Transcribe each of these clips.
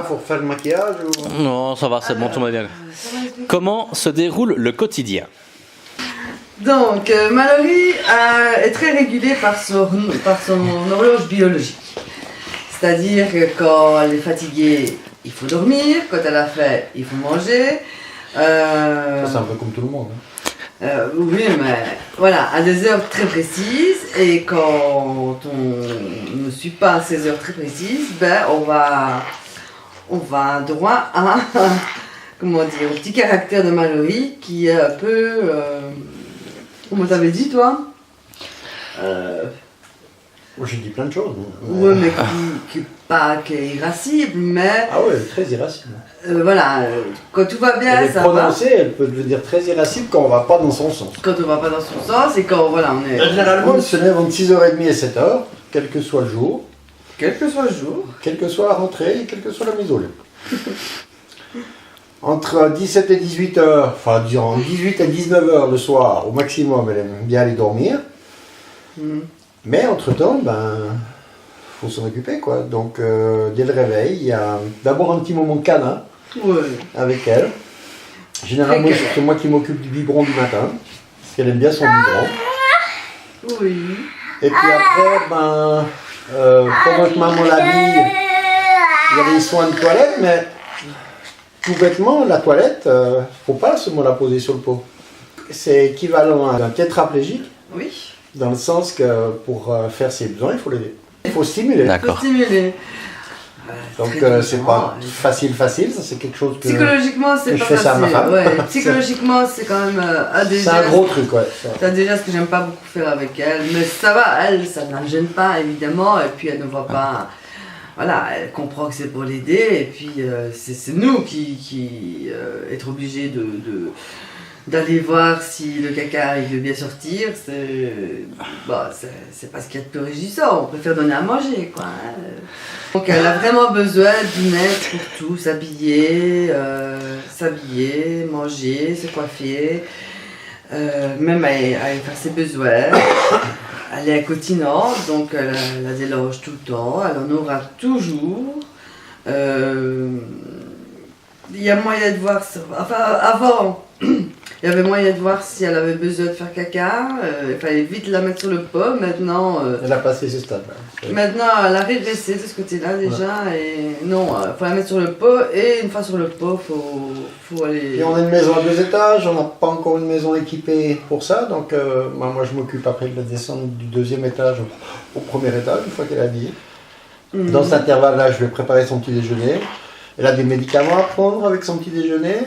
faut refaire le maquillage ou... Non, ça va, c'est bon, tout va bien. Comment se déroule le quotidien? Donc, Mallory est très régulée par son horloge biologique. C'est-à-dire que quand elle est fatiguée, il faut dormir. Quand elle a faim, il faut manger. Ça, c'est un peu comme tout le monde. Oui, mais voilà, à des heures très précises. Et quand on ne suit pas à ces heures très précises, ben on va droit à comment dire, au petit caractère de Mallory qui est un peu comment t'avais dit toi J'ai dit plein de choses. Oui, mais qui est irascible, mais... Ah ouais, très irascible. Voilà, quand tout va bien, elle est ça prononcée, va. elle peut devenir très irascible quand on va pas dans son sens. Quand on va pas dans son sens et quand voilà, on est... Généralement, elle se lève entre 6h30 et 7h, quel que soit le jour. Quel que soit le jour. Quelle que soit la rentrée et quelle que soit la mise au lit. Entre 17 et 18h, enfin durant 18 et 19h le soir, au maximum, elle aime bien aller dormir. Mais entre-temps, faut s'en occuper, quoi. Donc, dès le réveil, il y a d'abord un petit moment câlin avec elle. Généralement, c'est moi qui m'occupe du biberon du matin, parce qu'elle aime bien son biberon. Oui. Et puis après, pendant que maman l'habille, il y a les soins de toilette, mais tout bêtement, la toilette, faut pas seulement la poser sur le pot. C'est équivalent à un tétraplégique. Oui. Dans le sens que pour faire ses besoins, il faut l'aider. Il faut stimuler. Il faut stimuler. Donc c'est pas facile, ça c'est quelque chose que... Psychologiquement, c'est pas facile. Ça à ma femme. Ouais. Psychologiquement, c'est quand même c'est un gros truc, ouais. C'est déjà ce que j'aime pas beaucoup faire avec elle. Mais ça va, elle, ça ne la gêne pas, évidemment. Et puis elle ne voit pas... Voilà, elle comprend que c'est pour l'aider. Et puis c'est nous qui être obligés d'aller voir si le caca il veut bien sortir, c'est pas ce qu'il y a de plus réjouissant, on préfère donner à manger, quoi. Donc elle a vraiment besoin d'une aide pour tout, s'habiller, manger, se coiffer, même aller faire ses besoins. Elle est incontinente, donc elle a des loges tout le temps, elle en aura toujours. Il y a moyen de voir, enfin avant, il y avait moyen de voir si elle avait besoin de faire caca, il fallait vite la mettre sur le pot, maintenant... elle a passé ce stade. Maintenant, elle a régressé de ce côté-là déjà, et non, il faut la mettre sur le pot, et une fois sur le pot, faut aller... Et on a une maison à 2 étages, on n'a pas encore une maison équipée pour ça, donc moi je m'occupe après de la descendre du 2e étage au 1er étage, une fois qu'elle est habillée. Dans cet intervalle-là, je vais préparer son petit déjeuner. Elle a des médicaments à prendre avec son petit déjeuner.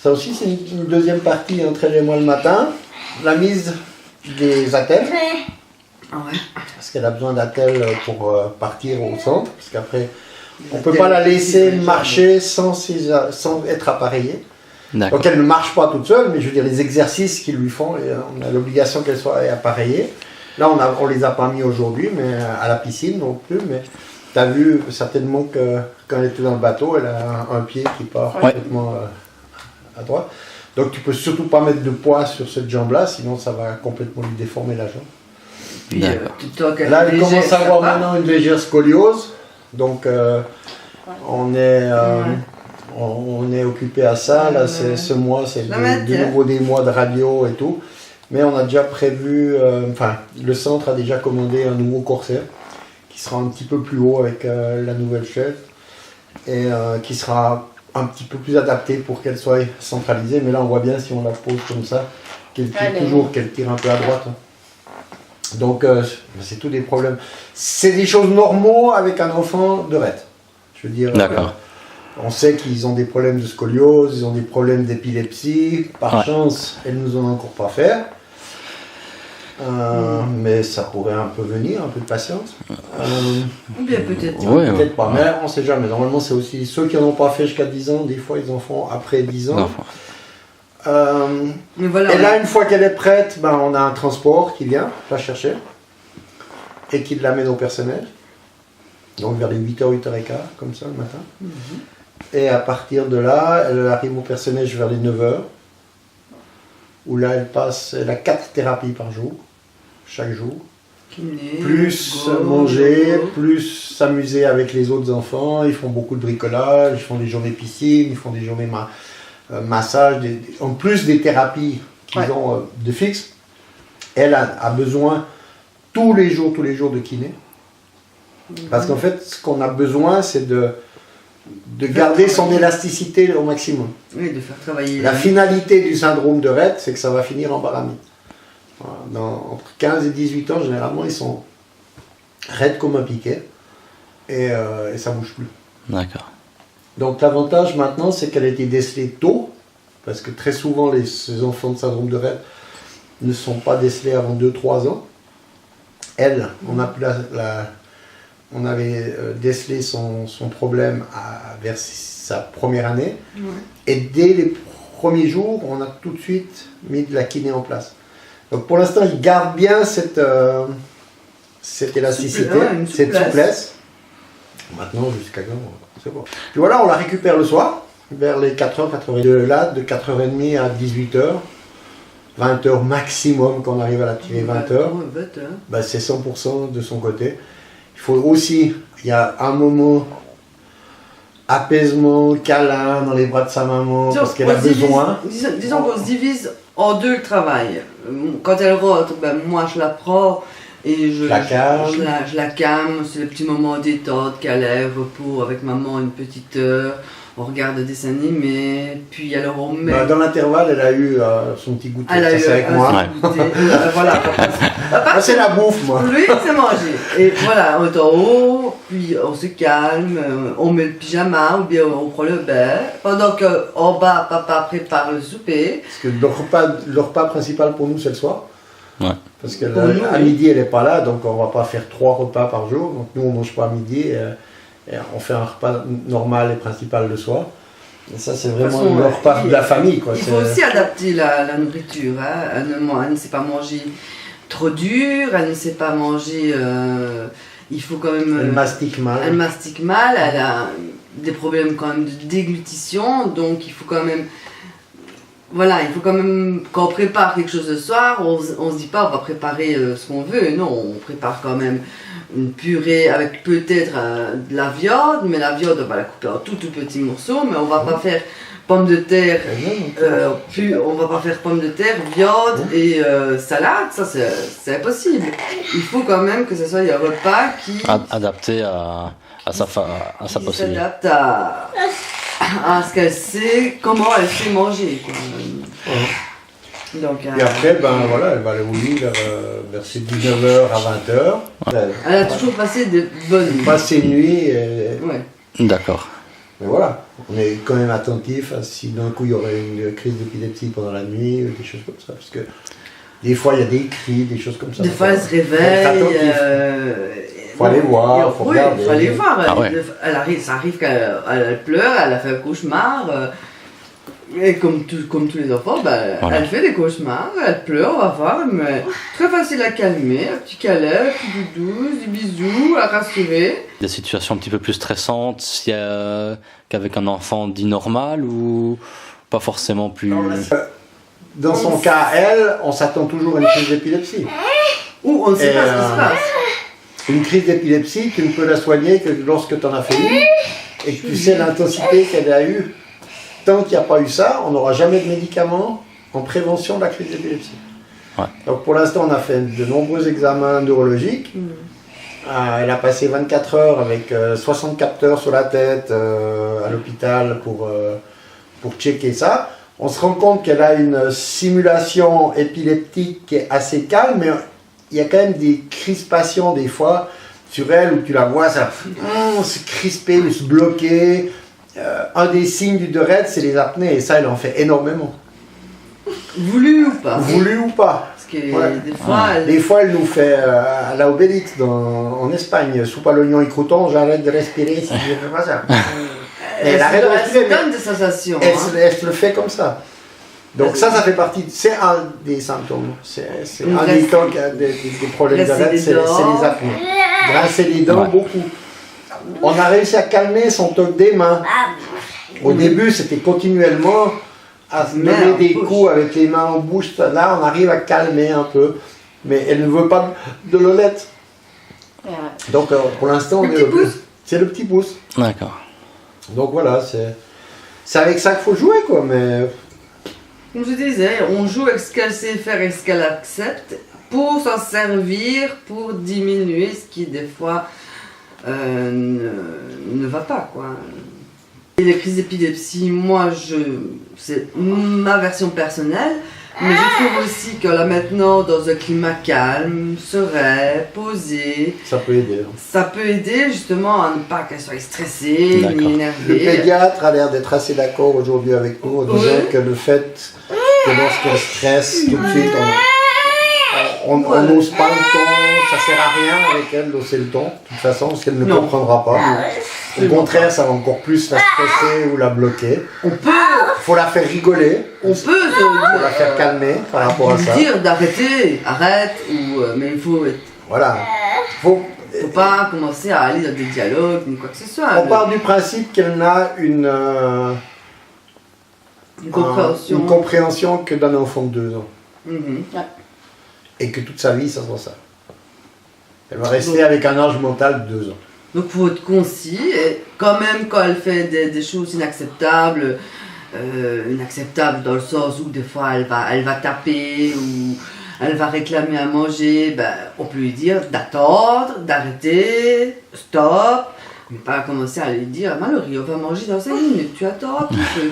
Ça aussi, c'est une deuxième partie entre elle et moi le matin. La mise des attelles. Parce qu'elle a besoin d'attelles pour partir au centre. Parce qu'après, on ne peut pas la laisser marcher sans être appareillée. Donc elle ne marche pas toute seule, mais je veux dire, les exercices qu'ils lui font, on a l'obligation qu'elle soit appareillée. Là, on les a pas mis aujourd'hui, mais à la piscine non plus. Mais tu as vu certainement que quand elle était dans le bateau, elle a un pied qui part complètement... à droite. Donc tu peux surtout pas mettre de poids sur cette jambe-là, sinon ça va complètement lui déformer la jambe. Puis, là, elle commence à avoir maintenant une légère scoliose, donc on est occupé à ça. Là, ce mois, c'est de nouveau des mois de radio et tout, mais on a déjà prévu, le centre a déjà commandé un nouveau corset qui sera un petit peu plus haut avec la nouvelle chaise et qui sera un petit peu plus adapté pour qu'elle soit centralisée, mais là on voit bien si on la pose comme ça qu'elle tire toujours, qu'elle tire un peu à droite. Donc c'est tous des problèmes. C'est des choses normaux avec un enfant de RET. Je veux dire, on sait qu'ils ont des problèmes de scoliose, ils ont des problèmes d'épilepsie. Par chance, elle nous en a encore pas fait. Mais ça pourrait un peu venir, un peu de patience. Ou bien peut-être. Peut-être pas, mais on ne sait jamais. Normalement, c'est aussi ceux qui n'en ont pas fait jusqu'à 10 ans, des fois ils en font après 10 ans. Mais voilà, et là, une fois qu'elle est prête, on a un transport qui vient la chercher et qui l'amène au personnel. Donc vers les 8h, 8h15, comme ça le matin. Et à partir de là, elle arrive au personnel vers les 9h, où là elle a 4 thérapies par jour. Chaque jour. Kiné, plus go, manger, go. plus s'amuser avec les autres enfants. Ils font beaucoup de bricolage, ils font des journées piscine, ils font des journées massage, en plus des thérapies qu'ils ont de fixe. Elle a besoin tous les jours de kiné. Parce qu'en fait, ce qu'on a besoin, c'est de garder son élasticité au maximum. Oui, de faire travailler. La finalité du syndrome de Rett, c'est que ça va finir en baramite. Voilà. Entre 15 et 18 ans, généralement, ils sont raides comme un piquet et ça ne bouge plus. D'accord. Donc l'avantage maintenant, c'est qu'elle a été décelée tôt, parce que très souvent, ces enfants de syndrome de Rett ne sont pas décelés avant 2-3 ans. Elle, on avait décelé son problème vers sa première année. Ouais. Et dès les premiers jours, on a tout de suite mis de la kiné en place. Donc pour l'instant, il garde bien cette élasticité, cette souplesse. Maintenant, jusqu'à quand, c'est bon. Puis voilà, on la récupère le soir, vers les 4h, 4h30. De là, de 4h30 à 18h, 20h maximum, quand on arrive à la tirer 20h, bah, c'est 100% de son côté. Il faut aussi, il y a un moment apaisement, câlin dans les bras de sa maman, parce qu'elle a besoin. Disons qu'on se divise en deux le travail. Quand elle rentre, ben, moi je la prends et je la calme. C'est le petit moment détente, câlin, repos avec maman une petite heure. On regarde des dessins animés, puis alors on met... Dans l'intervalle, elle a eu son petit goûter, ça c'est avec moi. Voilà, papa, c'est la bouffe, moi. Lui, c'est manger. Et voilà, on est en haut, puis on se calme, on met le pyjama, ou bien on prend le bain. Pendant qu'en bas, papa prépare le souper. Parce que le repas principal pour nous, c'est le soir. Ouais. Parce qu'à midi, elle n'est pas là, donc on ne va pas faire 3 repas par jour. Donc nous, on ne mange pas à midi. Et on fait un repas normal et principal le soir. Et ça, c'est vraiment le repas de la famille, quoi. Il faut aussi adapter la nourriture. Hein. Elle ne sait pas manger trop dur, elle ne sait pas manger... il faut quand même... Elle mastique mal. Elle mastique mal, elle a des problèmes quand même de déglutition, donc il faut quand même... Voilà, il faut quand même, quand on prépare quelque chose le soir, on se dit pas on va préparer ce qu'on veut, non, on prépare quand même une purée avec peut-être de la viande, mais la viande on va la couper en tout petits morceaux, mais on va pas faire pommes de terre, on va pas faire pommes de terre, viande et salade, ça c'est impossible. Il faut quand même que ce soit un repas qui... Adapté à sa possibilité. S'adapte à ce qu'elle sait, comment elle sait manger. Donc, et après, voilà, elle va aller au lit vers ses 19h à 20h. Elle a toujours passé de bonnes nuits. Passé nuit. Ouais. D'accord. Mais voilà, on est quand même attentif à si d'un coup il y aurait une crise d'épilepsie pendant la nuit, ou des choses comme ça. Parce que des fois il y a des cris, des choses comme ça. Des fois elle se réveille. Faut aller voir, faut regarder. Il faut aller voir. Ça arrive qu'elle pleure, elle a fait un cauchemar. Et comme tous les enfants, elle fait des cauchemars, elle pleure, on va voir, mais très facile à calmer, un petit câlin, un petit doudou, des bisous, à rassurer. Des situations un petit peu plus stressantes qu'avec un enfant dit normal ou pas forcément plus... Dans son cas, on s'attend toujours à une crise d'épilepsie. Ou on ne sait pas ce qui se passe. Une crise d'épilepsie, tu ne peux la soigner que lorsque tu en as fait une et que tu sais l'intensité qu'elle a eue. Tant qu'il n'y a pas eu ça, on n'aura jamais de médicaments en prévention de la crise d'épilepsie. Ouais. Donc pour l'instant, on a fait de nombreux examens neurologiques. Elle a passé 24 heures avec 60 capteurs sur la tête à l'hôpital pour checker ça. On se rend compte qu'elle a une simulation épileptique qui est assez calme, mais il y a quand même des crispations des fois sur elle où tu la vois se crisper ou se bloquer. Un des signes de Rett, c'est les apnées, et ça, elle en fait énormément. Voulu ou pas. Voulu ou pas. Parce que des fois, elle nous fait à la Obélix en Espagne, soupe à l'oignon et crouton, j'arrête de respirer si je ne fais pas ça. Elle arrête de respirer, elle donne des sensations. Elle se le fait comme ça. Donc ça fait partie, c'est un des symptômes, c'est un des problèmes de Rett, c'est les apnées. Grincer les dents, beaucoup. On a réussi à calmer son toc des mains. Au début, c'était continuellement à se donner des coups avec les mains en bouche. Là, on arrive à calmer un peu. mais elle ne veut pas de Lolette. Donc pour l'instant, c'est le petit pouce. D'accord. Donc voilà, c'est avec ça qu'il faut jouer, quoi. Mais Comme je disais, on joue avec ce qu'elle sait faire et ce qu'elle accepte pour s'en servir, pour diminuer ce qui des fois ne va pas, quoi. Et les crises d'épilepsie, moi, c'est ma version personnelle, mais je trouve aussi que là maintenant, dans un climat calme, serein, posé, ça peut aider. ça peut aider justement à ne pas qu'elle soit stressée D'accord. ni Le énervée. pédiatre a l'air d'être assez d'accord aujourd'hui avec nous en disant Oui. que le fait que lorsqu'elle stresse, tout de suite, on n'ose pas le ton, ça sert à rien avec elle d'osser le ton, de toute façon, parce qu'elle ne Non. comprendra pas. Au contraire, ça va encore plus la stresser ou la bloquer. On peut, Faut la faire rigoler, on peut faut la faire calmer par rapport à ça. dire d'arrêter, arrête, mais il faut Voilà. Faut pas commencer à aller dans des dialogues ni quoi que ce soit. On part du principe qu'elle n'a une compréhension. une compréhension que d'un enfant de 2 ans. Mhm. Et que toute sa vie, ça sera ça. Elle va rester avec un âge mental de 2 ans. Donc il faut être concis, et quand même quand elle fait des choses inacceptables, inacceptables dans le sens où des fois elle va taper ou elle va réclamer à manger, ben, on peut lui dire d'attendre, d'arrêter, stop, mais pas commencer à lui dire Mallory, on va manger dans 5 minutes, tu attends un petit peu.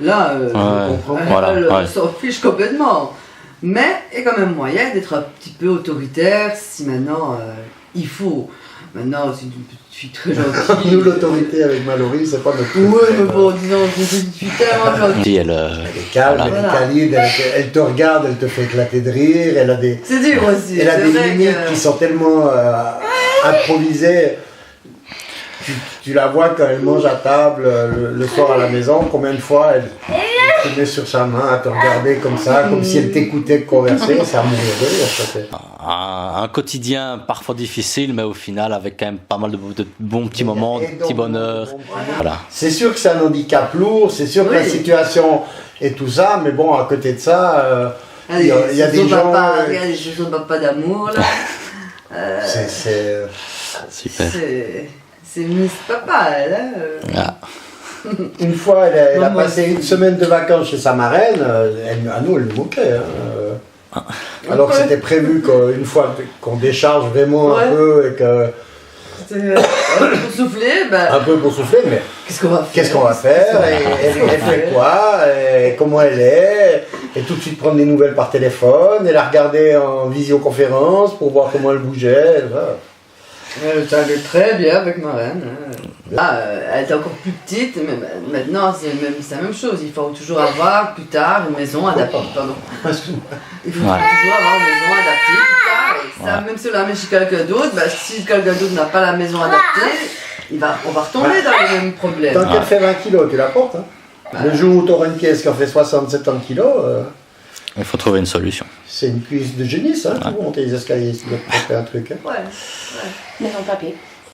Là, Ouais, voilà, elle ouais. s'en fiche complètement. Mais il y a quand même moyen d'être un petit peu autoritaire si maintenant il faut. Maintenant, c'est une petite fille très gentille. Nous, l'autorité avec Mallory, c'est pas notre truc. Oui, mais bon, disons, c'est une fille tellement gentille. Si elle, Elle est calme, Voilà. elle est câline, elle te regarde, elle te fait éclater de rire, elle a des, C'est dur aussi. elle a c'est des vrai limites que- qui sont tellement improvisées. Tu la vois quand elle mange à table le soir à la maison, combien de fois elle te met sur sa main à te regarder comme ça, comme si elle t'écoutait converser, c'est à mourir de rire. Ça fait. un quotidien parfois difficile, mais au final avec quand même pas mal de bons petits moments, de petits bonheurs. Voilà. C'est sûr que c'est un handicap lourd, c'est sûr que Oui. la situation et tout ça, mais bon, à côté de ça, il y a des gens. Regarde, les chansons de papa d'amour, là. C'est Super. C'est Miss Papa, elle. Ah. Une fois, elle a Maman passé aussi. une semaine de vacances chez sa marraine, à nous, elle nous moquait. Alors que c'était prévu qu'une fois qu'on décharge vraiment un Ouais. peu, et que, Pour souffler, ben, un peu pour souffler, mais qu'est-ce qu'on va faire qu'est-ce qu'on va faire et elle fait quoi et comment elle est, et tout de suite prendre des nouvelles par téléphone, et la regarder en visioconférence pour voir comment elle bougeait. Et voilà. Ça allait très bien avec ma reine. Là, elle était encore plus petite, mais maintenant c'est la même chose. Il faut toujours avoir plus tard une maison adaptée. Pardon. Il faut Ouais. toujours avoir une maison adaptée plus tard. Et ça, Ouais. même si on la met chez quelqu'un d'autre, bah, si quelqu'un d'autre n'a pas la maison adaptée, on va retomber dans les mêmes problèmes. Tant qu'elle fait 20 kilos, tu la portes. Hein. Le jour où tu auras une pièce qui en fait 60-70 kilos, Il faut trouver une solution. c'est une cuisse de génie, ça, pour monter les escaliers, si tu dois te faire un truc. Hein. Ouais. Maison de papier.